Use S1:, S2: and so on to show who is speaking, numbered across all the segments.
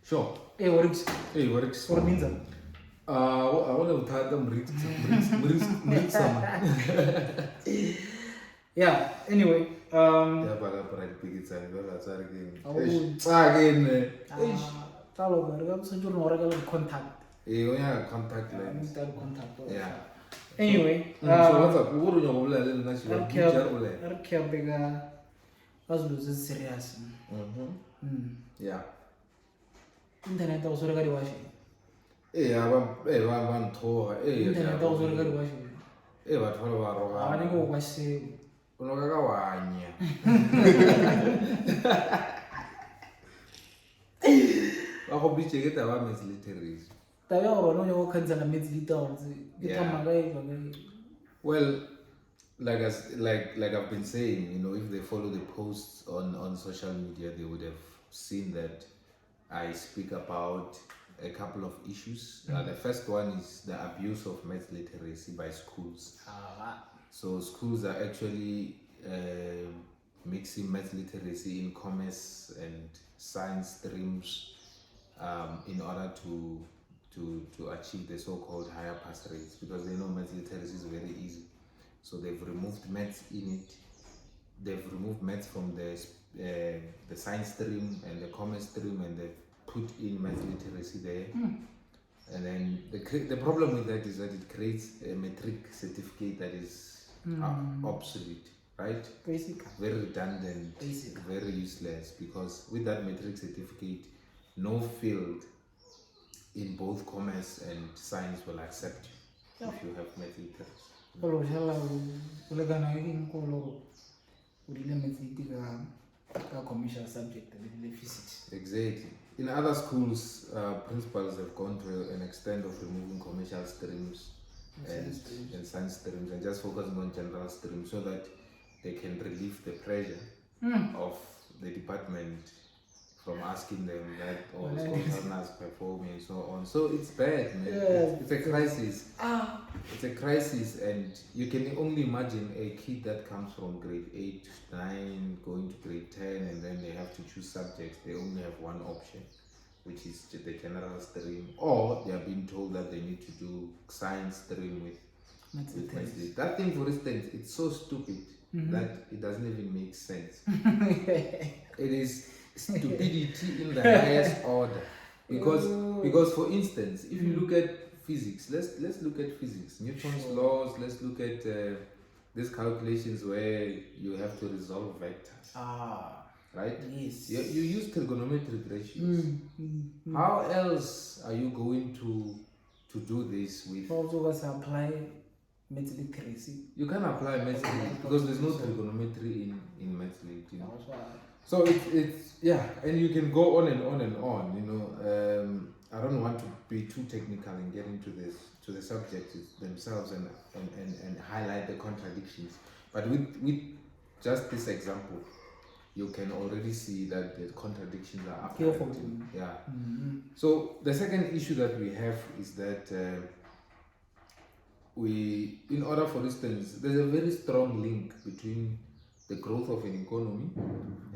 S1: Sure.
S2: Works.
S1: What means that?
S2: I want to tell them
S1: Yeah, anyway.
S2: Yeah, but I pick it again.
S1: Contact.
S2: Yeah, contact lens.
S1: Contact.
S2: Yeah.
S1: Anyway.
S2: So what's up? What do you want
S1: to serious.
S2: Yeah.
S1: Internet also regarding washing.
S2: I'm told.
S1: Internet also regarding washing.
S2: But what
S1: I think what was saying.
S2: Unokakawanya. Bakobijeketa ba militaries. Well, like I've been saying, if they follow the posts on social media, they would have seen that I speak about a couple of issues. The first one is the abuse of maths literacy by schools. So schools are actually mixing maths literacy in commerce and science streams in order to achieve the so-called higher pass rates, because they know maths literacy is very easy. So they've removed maths in it. They've removed maths from the science stream and the commerce stream, and they've put in maths literacy there. And then the problem with that is that it creates a metric certificate that is obsolete, right?
S1: Basic.
S2: Very redundant, basic. Very useless, because with that metric certificate, no field in both commerce and science will accept you if you have maths literacy.
S1: Commercial subject, physics.
S2: Exactly. In other schools, principals have gone to an extent of removing commercial streams and science streams and just focusing on general streams, so that they can relieve the pressure of the department from asking them that all schools performing and so on. So it's bad, man.
S1: Yeah.
S2: It's a crisis. It's a crisis, and you can only imagine a kid that comes from grade 8, 9, going to grade 10, and then they have to choose subjects. They only have one option, which is the general stream, or they are being told that they need to do science stream with maths. That thing, for instance, it's so stupid that it doesn't even make sense. It is stupidity in the highest order, because for instance, if you look at physics, let's look at physics, Newton's laws. Let's look at these calculations where you have to resolve vectors. Right?
S1: Yes.
S2: You use trigonometric ratios. How else are you going to do this with?
S1: Also, apply maths literacy.
S2: You can't apply maths because there's no trigonometry in maths literacy. So it's yeah, and you can go on and on and on. I don't want to be too technical and get into the subjects themselves and highlight the contradictions. But with just this example, you can already see that the contradictions are apparent. Yeah. So the second issue that we have is that in order, for instance, there's a very strong link between the growth of an economy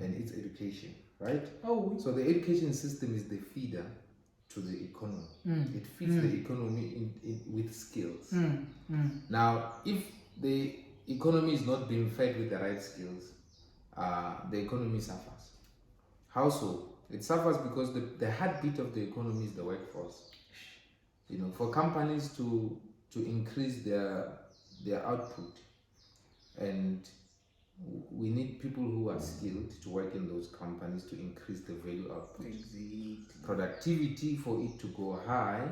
S2: and its education, right? So the education system is the feeder to the economy. It feeds the economy with skills. Now, if the economy is not being fed with the right skills, the economy suffers. How so? It suffers because the heartbeat of the economy is the workforce. For companies to increase their output, and we need people who are skilled to work in those companies to increase the value output.
S1: Exactly.
S2: Productivity, for it to go high,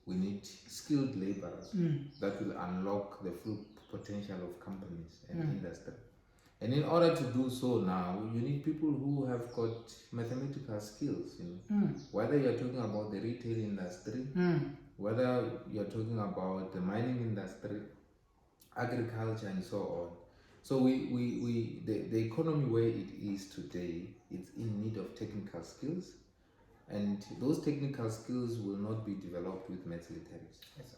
S2: we need skilled laborers that will unlock the full potential of companies and industry. And in order to do so now, you need people who have got mathematical skills. Whether you're talking about the retail industry, whether you're talking about the mining industry, agriculture, and so on. So the economy where it is today, it's in need of technical skills, and those technical skills will not be developed with maths literacy.
S1: Yes,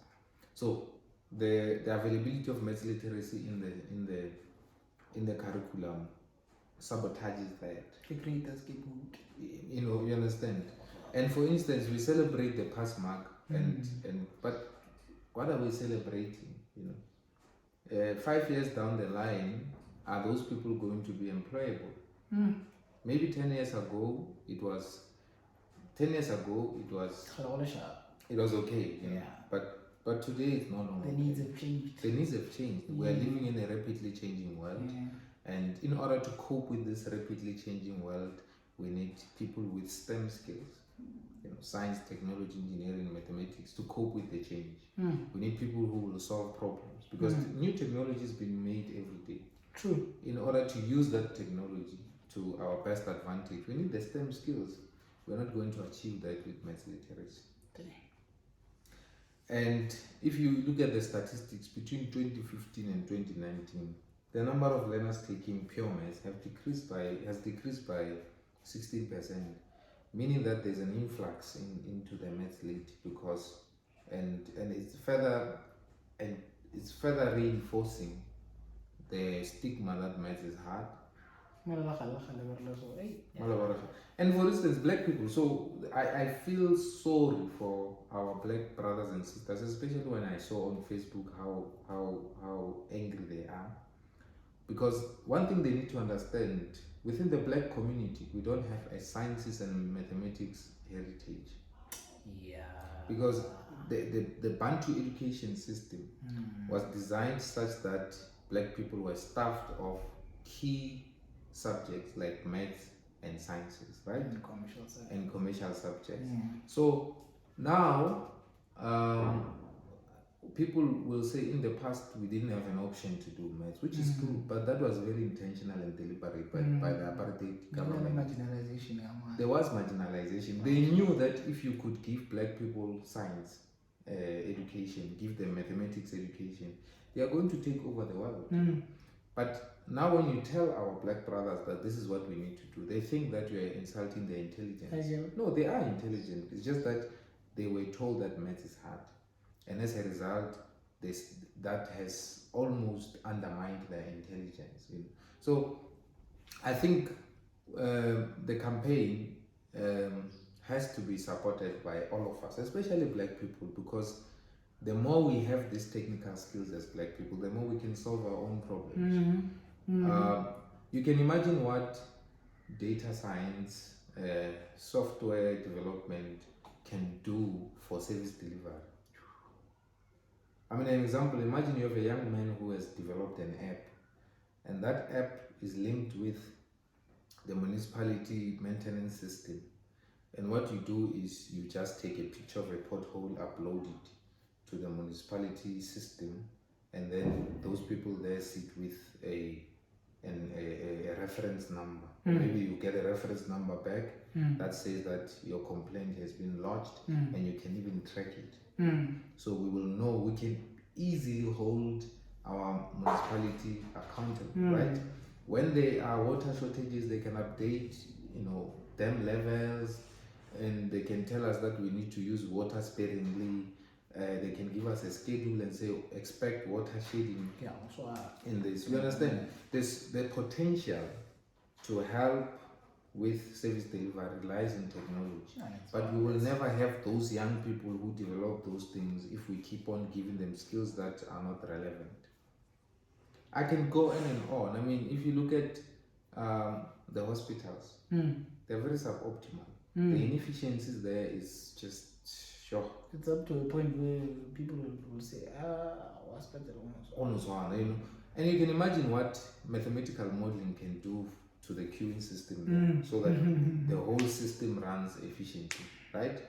S2: so the availability of maths literacy in the curriculum sabotages that.
S1: The greatest good.
S2: You understand. And for instance, we celebrate the pass mark, but what are we celebrating? 5 years down the line, are those people going to be employable? Maybe 10 years ago, it was 10 years ago, it was okay, but today it's no longer.
S1: The needs have changed.
S2: The needs have changed. We are living in a rapidly changing world, and in order to cope with this rapidly changing world, we need people with STEM skills, science, technology, engineering, mathematics, to cope with the change. We need people who will solve problems, because new technology is being made every day.
S1: True.
S2: In order to use that technology to our best advantage, we need the STEM skills. We're not going to achieve that with maths literacy. And if you look at the statistics between 2015 and 2019, the number of learners taking pure maths has decreased by 16%, meaning that there's an influx into the maths lit, because and it's further reinforcing the stigma that maths is hard. And for instance, black people, so I feel sorry for our black brothers and sisters, especially when I saw on Facebook how angry they are. Because one thing they need to understand, within the black community, we don't have a sciences and mathematics heritage. Because the Bantu education system was designed such that black people were starved of key subjects like maths and sciences, right? And commercial subjects. So now people will say in the past we didn't have an option to do maths, which is true, but that was very intentional and deliberate by the apartheid government. There was marginalization. They knew that if you could give black people science education, give them mathematics education, they are going to take over the world. But now when you tell our black brothers that this is what we need to do, they think that you are insulting their intelligence. No, they are intelligent. It's just that they were told that maths is hard. And as a result, that has almost undermined their intelligence. So I think the campaign has to be supported by all of us, especially black people, because the more we have these technical skills as black people, the more we can solve our own problems. You can imagine what data science, software development can do for service delivery. I mean, an example, imagine you have a young man who has developed an app, and that app is linked with the municipality maintenance system. And what you do is you just take a picture of a pothole, upload it to the municipality system, and then those people there sit with a reference number. Maybe you get a reference number back that says that your complaint has been lodged, and you can even track it. So we will know, we can easily hold our municipality accountable, right? When there are water shortages, they can update, dam levels, and they can tell us that we need to use water sparingly. They can give us a schedule and say, expect water shedding in this. You understand? There's the potential to help with service delivery lies in technology. But we will never have those young people who develop those things if we keep on giving them skills that are not relevant. I can go on and on. I mean, if you look at the hospitals, they're very suboptimal. The inefficiencies there is just sure.
S1: It's up to a point where people will say, hospital
S2: almost one, And you can imagine what mathematical modeling can do to the queuing system there, so that the whole system runs efficiently, right?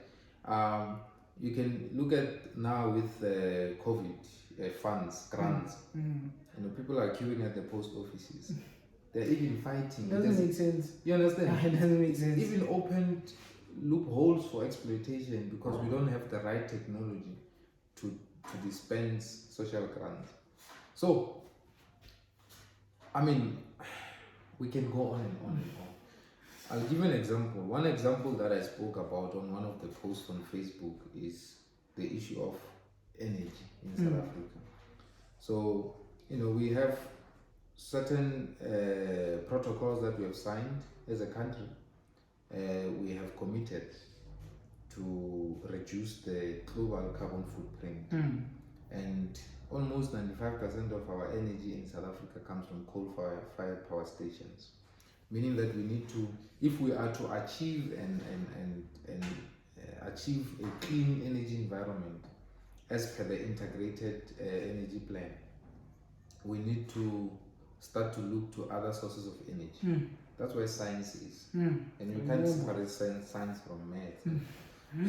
S2: You can look at now with COVID funds, grants. People are queuing at the post offices. They're even fighting.
S1: Doesn't make sense.
S2: You understand?
S1: It doesn't make sense.
S2: Even opened loopholes for exploitation because we don't have the right technology to dispense social grants. So, I mean, we can go on and on and on. I'll give you an example. One example that I spoke about on one of the posts on Facebook is the issue of energy in South Africa. So, we have certain protocols that we have signed as a country. We have committed to reduce the global carbon footprint. And almost 95% of our energy in South Africa comes from coal-fired power stations, meaning that we need to, if we are to achieve and achieve a clean energy environment as per the integrated energy plan, we need to start to look to other sources of energy. That's where science is, and you can't separate science from math.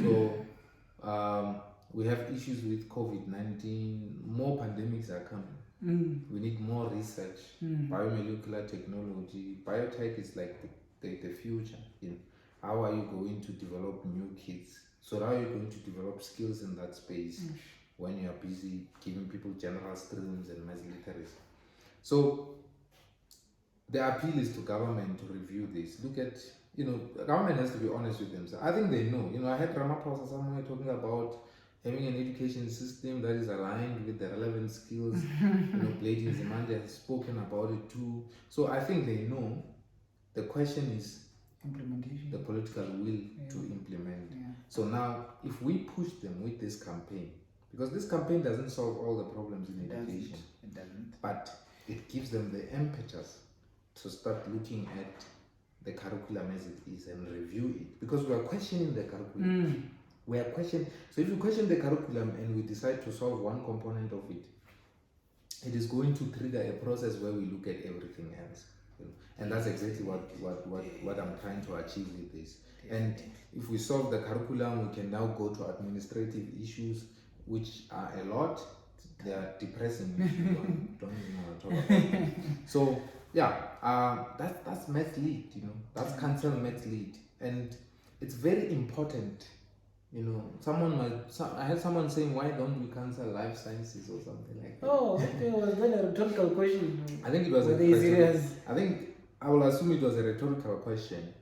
S2: So we have issues with COVID-19. More pandemics are coming. We need more research. Biomolecular technology, biotech is like the future. How are you going to develop new kits? So how are you going to develop skills in that space when you are busy giving people general streams and mass literacy? So the appeal is to government to review this. Look at, government has to be honest with themselves. I think they know. I had Ramaphosa somewhere talking about having an education system that is aligned with the relevant skills. Blade Nzimande has spoken about it too. So I think they know. The question is
S1: implementation,
S2: the political will to implement. So now, if we push them with this campaign, because this campaign doesn't solve all the problems in education,
S1: it doesn't.
S2: But it gives them the impetus to start looking at the curriculum as it is and review it, because we are questioning the curriculum. We are questioning. So if you question the curriculum and we decide to solve one component of it, it is going to trigger a process where we look at everything else. And that's exactly what I'm trying to achieve with this. And if we solve the curriculum, we can now go to administrative issues, which are a lot. They are depressing issues. Don't even want to talk about them. So that's math lead. That's cancel math lead, and it's very important. I had someone saying, why don't we cancel life sciences or something like that?
S1: Oh, okay, was that a rhetorical question?
S2: I think it was I will assume it was a rhetorical question.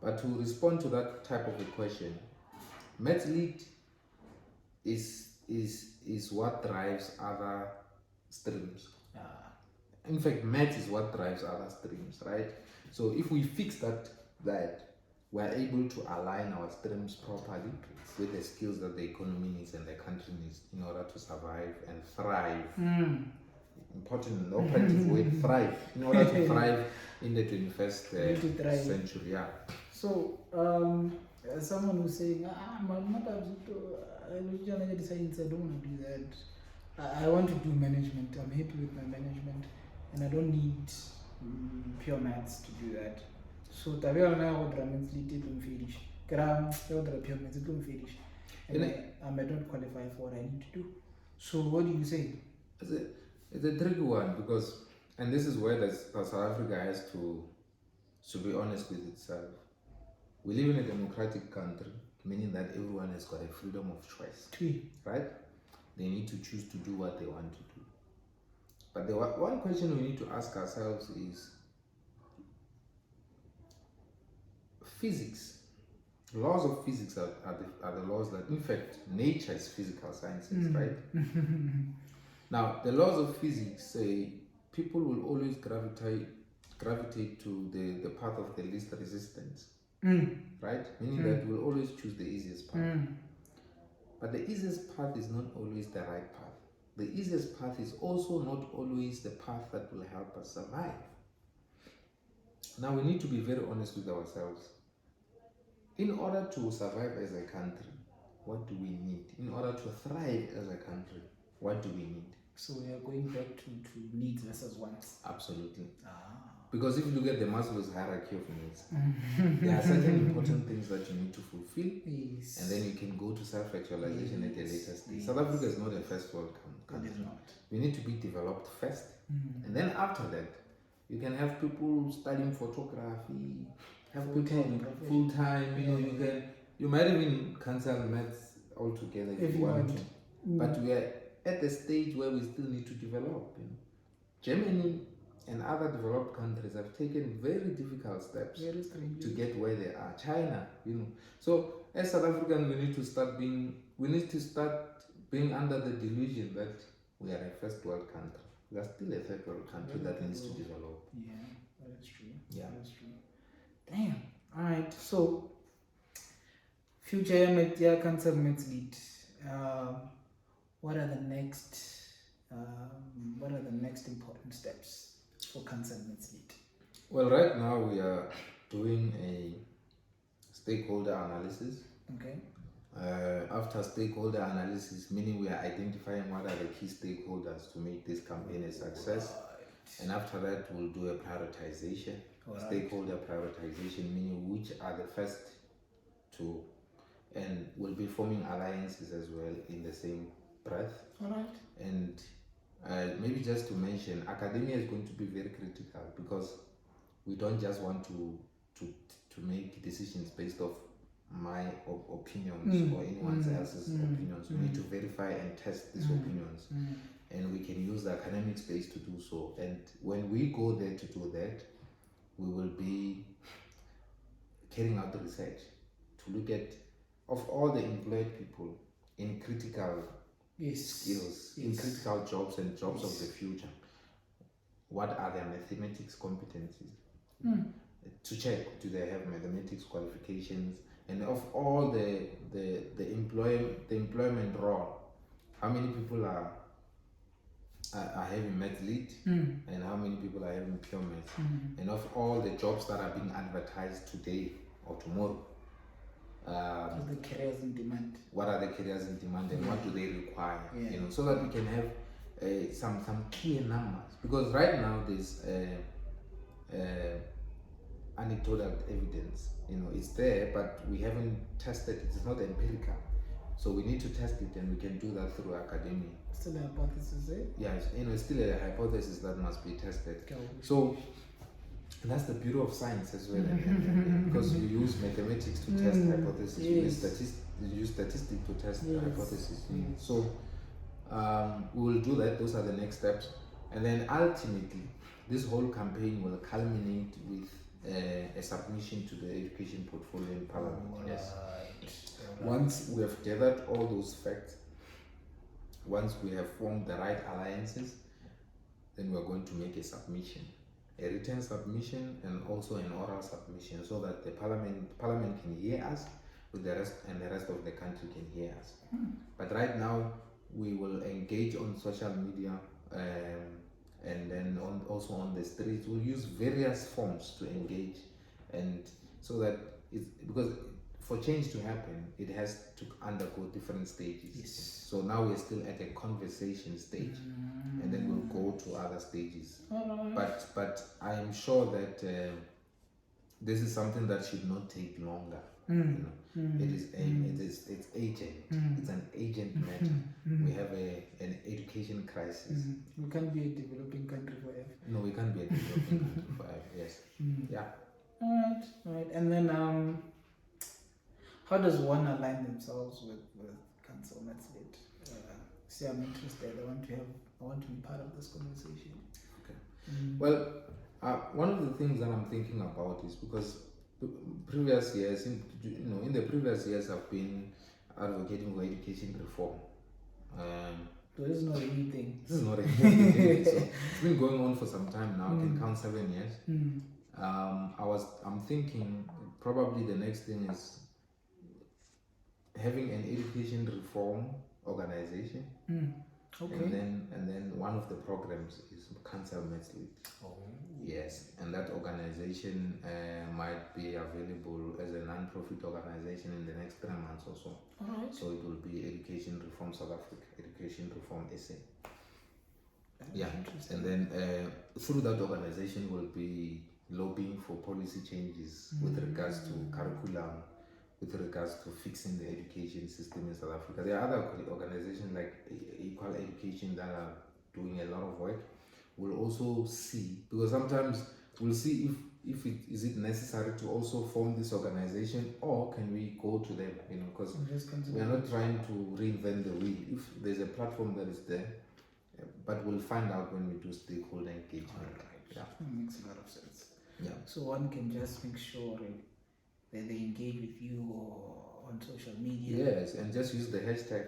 S2: But to respond to that type of a question, math lead is what drives other streams. In fact, math is what drives other streams, right? So if we fix that we're able to align our streams properly with the skills that the economy needs and the country needs in order to survive and thrive. Important operative word, thrive. In order to thrive in the 21st century. Yeah.
S1: So, someone who's saying, I don't want to do that. I want to do management. I'm happy with my management, and I don't need pure maths to do that. So, I may not qualify for what I need to do. So, what do you say?
S2: It's a tricky one, because, and this is where South Africa has to be honest with itself. We live in a democratic country, meaning that everyone has got a freedom of choice, right? They need to choose to do what they want to do. But the one question we need to ask ourselves is, physics, laws of physics are the laws that, in fact, nature is physical sciences, right? Now, the laws of physics say people will always gravitate to the path of the least resistance, right? Meaning that we'll always choose the easiest path. But the easiest path is not always the right path. The easiest path is also not always the path that will help us survive. Now, we need to be very honest with ourselves. In order to survive as a country, what do we need? In order to thrive as a country, what do we need?
S1: So we are going back to needs versus wants.
S2: Absolutely. Because if you look at the Maslow's hierarchy of needs, there are certain important things that you need to fulfill, and then you can go to self-actualization at a later stage. South Africa is not a first world country.
S1: It is not.
S2: We need to be developed first, and then after that, you can have people studying photography, have people full time. You might even cancel maths altogether if you want to. But we are at the stage where we still need to develop. Germany and other developed countries have taken very difficult steps to get where they are. China, So as South Africans, we need to start being under the delusion that we are a first world country. We are still a third world country that needs to develop.
S1: Yeah, that's true.
S2: Yeah,
S1: that's true. Damn. All right. So, future council mates lead. What are the next important steps for council mates lead?
S2: Well, right now we are doing a stakeholder analysis.
S1: Okay.
S2: After stakeholder analysis, meaning we are identifying what are the key stakeholders to make this campaign a success. And after that, we'll do a prioritization, stakeholder prioritization, meaning which are the first to, and we'll be forming alliances as well in the same breath.
S1: All right.
S2: And maybe just to mention, academia is going to be very critical because we don't just want to make decisions based off my opinions or anyone else's opinions. We need to verify and test these opinions, and we can use the academic space to do so. And when we go there to do that, we will be carrying out the research to look at, of all the employed people in critical skills, in critical jobs and jobs of the future, what are their mathematics competencies? To check, do they have mathematics qualifications? And of all the employment role, how many people are having math lead, and how many people are having pure math? And of all the jobs that are being advertised today or tomorrow,
S1: what are the careers in demand?
S2: What are the careers in demand, and what do they require? You know, so that we can have some clear numbers. Because right now there's anecdotal evidence. You know, it's there, but we haven't tested it. It's not empirical, so we need to test it, and we can do that through academia.
S1: Still a hypothesis, eh?
S2: Yeah, it's still a hypothesis that must be tested. So that's the beauty of science as well, because you use mathematics to test hypothesis, you use statistics to test hypothesis. So we will do that. Those are the next steps, and then ultimately this whole campaign will culminate with a submission to the education portfolio in Parliament. Once we have gathered all those facts, once we have formed the right alliances, then we are going to make a submission, a written submission and also an oral submission, so that the parliament can hear us with the rest, and the rest of the country can hear us. But right now we will engage on social media, and then also on the streets. We'll use various forms to engage, and so that it's, because for change to happen, it has to undergo different stages. So now we're still at a conversation stage, and then we'll go to other stages. But I am sure that this is something that should not take longer. You know, it's agent. It's an agent matter. We have an education crisis.
S1: We can't be a developing country forever.
S2: No, we can't be a developing country forever. Yes. Yeah.
S1: All right. And then how does one align themselves with council mates lead? Say I'm interested. I want to be part of this conversation.
S2: Okay. Well, one of the things that I'm thinking about is because previous years, in the previous years, I've been advocating for education reform.
S1: So this is not anything.
S2: This is not anything. So it's been going on for some time now. I can count 7 years. I'm thinking probably the next thing is having an education reform organization. Okay. And then one of the programs is council mates lead. Yes, and that organization might be available as a non-profit organization in the next 3 months or so. All right. So it will be Education Reform South Africa, Education Reform SA. And then through that organization we'll be lobbying for policy changes with regards to curriculum, with regards to fixing the education system in South Africa. There are other organizations like Equal Education that are doing a lot of work. We'll also see, because sometimes we'll see if it is it necessary to also form this organization, or can we go to them, because we are not trying to reinvent the wheel. If there's a platform that is there, but we'll find out when we do stakeholder engagement.
S1: That makes a lot of sense.
S2: So
S1: one can just make sure that they engage with you or on social media.
S2: Yes, and just use the hashtag.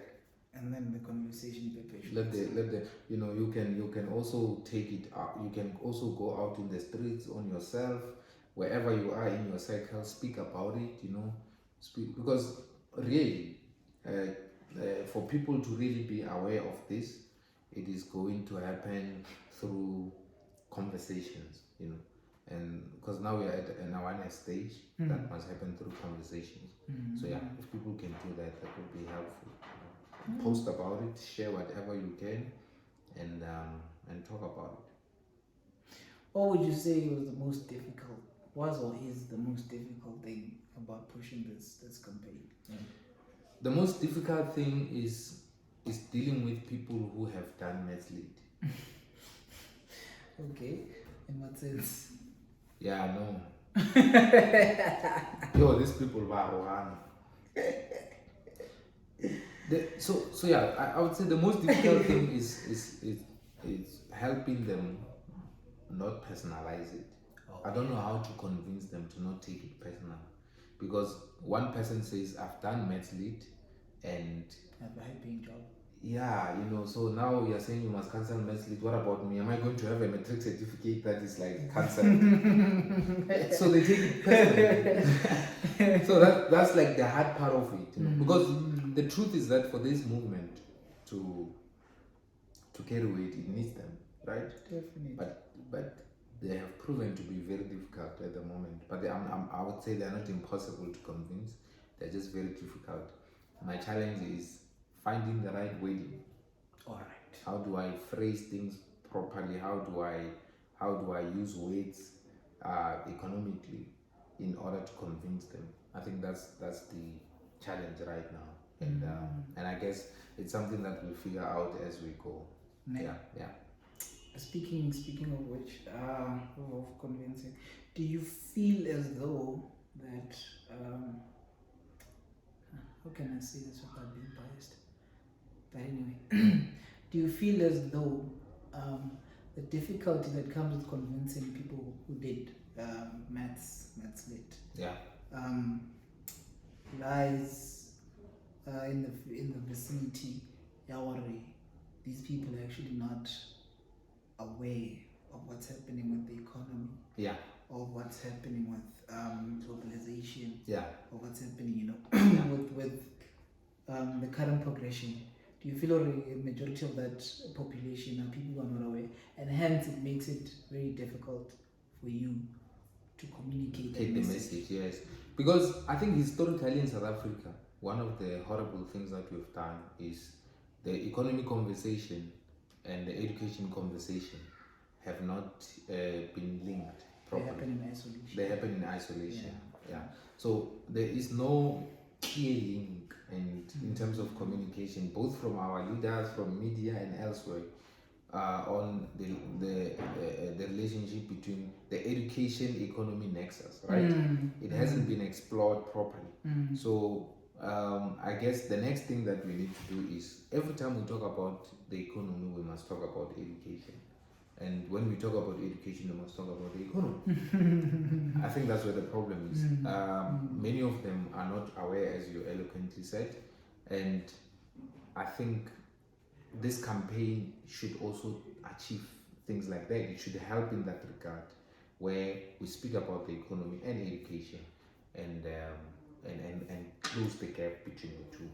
S1: And then the conversation perpetuates.
S2: Let the you can also take it out. You can also go out in the streets on yourself, wherever you are in your cycle, speak about it. Speak, because really, for people to really be aware of this, it is going to happen through conversations, and because now we are at an awareness stage, that must happen through conversations. So yeah, if people can do that, that would be helpful. Post about it, share whatever you can, and talk about it.
S1: What would you say was the most difficult, was or is the most difficult thing about pushing this campaign?
S2: The most difficult thing is dealing with people who have done maths lead.
S1: Okay, in what sense?
S2: Yeah, I know. Yo, these people were one. So yeah, I would say the most difficult thing is helping them not personalize it. I don't know how to convince them to not take it personal, because one person says I've done maths lead and
S1: I have a high-paying job.
S2: Yeah, so now you're saying you must cancel maths lead. What about me? Am I going to have a matric certificate that is like cancelled? So they take it personally. So that's like the hard part of it, because the truth is that for this movement to carry weight, it needs them, right?
S1: Definitely.
S2: But they have proven to be very difficult at the moment. But I would say they're not impossible to convince. They're just very difficult. My challenge is finding the right wording.
S1: All right.
S2: How do I phrase things properly? How do I use words economically in order to convince them? I think that's the challenge right now, and I guess it's something that we'll figure out as we go. Yeah.
S1: Speaking of which, of convincing, do you feel as though that how can I say this without being biased? But anyway, do you feel as though the difficulty that comes with convincing people who did maths lit, lies in the vicinity, Yawari? These people are actually not aware of what's happening with the economy, of what's happening with globalization, of what's happening, with the current progression. Do you feel a majority of that population are people who are not aware, and hence it makes it very difficult for you to communicate
S2: the message? Yes, because I think historically in South Africa, one of the horrible things that we've done is the economic conversation and the education conversation have not been linked properly. They happen in isolation. Yeah. So there is no clear link, and in terms of communication, both from our leaders, from media, and elsewhere, on the relationship between the education economy nexus, right? It hasn't been explored properly. So I guess the next thing that we need to do is, every time we talk about the economy, we must talk about education. And when we talk about education, we must talk about the economy. I think that's where the problem is. Many of them are not aware, as you eloquently said. And I think this campaign should also achieve things like that. It should help in that regard, where we speak about the economy and education, and close the gap between the two.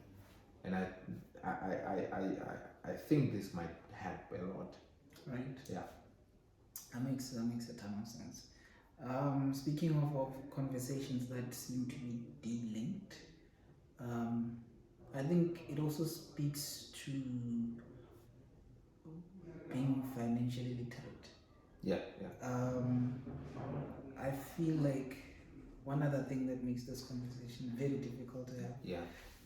S2: And I think this might help a lot.
S1: Right.
S2: Yeah.
S1: That makes a ton of sense. Speaking of conversations that seem to be de-linked, I think it also speaks to being financially literate.
S2: Yeah.
S1: I feel like one other thing that makes this conversation very difficult to have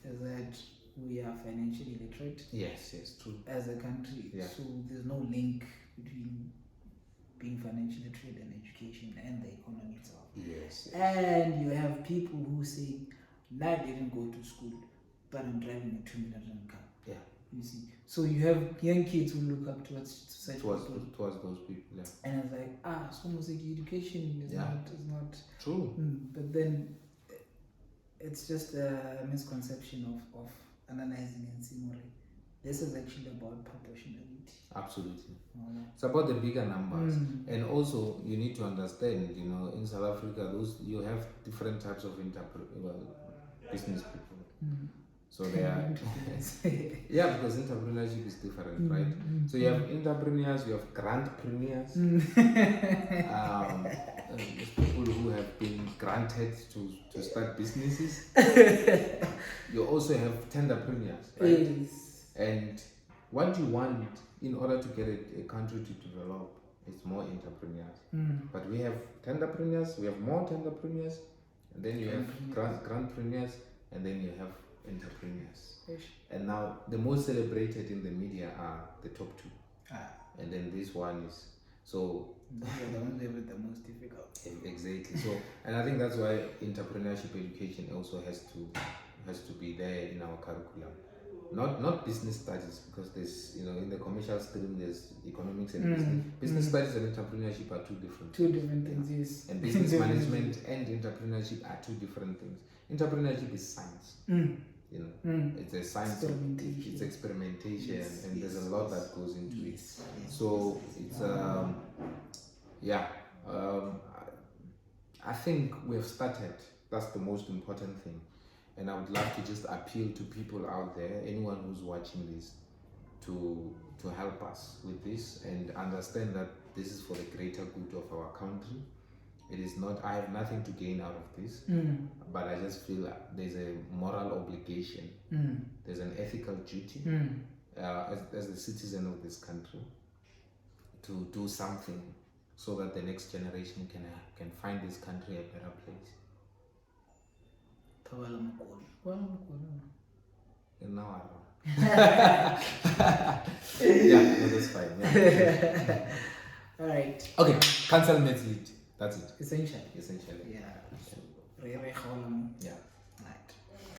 S1: is that we are financially literate.
S2: Yes, true.
S1: As a country.
S2: Yeah.
S1: So there's no link between being financially literate and education and the economy itself.
S2: Yes.
S1: And you have people who say, I didn't go to school, but I'm driving a 2 million car.
S2: Yeah.
S1: You see. So you have young kids who look up towards such people.
S2: Towards those people, yeah.
S1: And it's like, so almost like education is not
S2: true.
S1: But then it's just a misconception of analyzing and seeing what this is actually about proportionality.
S2: Absolutely. It's about the bigger numbers. And also you need to understand, in South Africa, you have different types of business people. So they are yeah, because entrepreneurship is different, right? So you have entrepreneurs, you have grantpreneurs, people who have been granted to start businesses. You also have tenderpreneurs, right?
S1: Yes.
S2: And what you want in order to get a country to develop is more entrepreneurs. But we have tenderpreneurs, we have more tenderpreneurs, and then you have grantpreneurs, and then you have entrepreneurs. And now the most celebrated in the media are the top two. And then this one is so
S1: those are the ones with the most difficult.
S2: Exactly. So and I think that's why entrepreneurship education also has to be there in our curriculum. Not business studies, because there's in the commercial stream there's economics and business studies and entrepreneurship are two different
S1: things. Yes.
S2: And business management and entrepreneurship are two different things. Entrepreneurship is science. It's a science. It's experimentation, yes, and there's a lot that goes into it. So it's I think we have started. That's the most important thing. And I would love to just appeal to people out there, anyone who's watching this, to help us with this and understand that this is for the greater good of our country. It is not, I have nothing to gain out of this, but I just feel there's a moral obligation, there's an ethical duty as a citizen of this country to do something so that the next generation can find this country a better place. And now yeah, no, that's fine. Yeah.
S1: All right.
S2: Okay, cancel Medlead. That's it.
S1: Essentially.
S2: Yeah.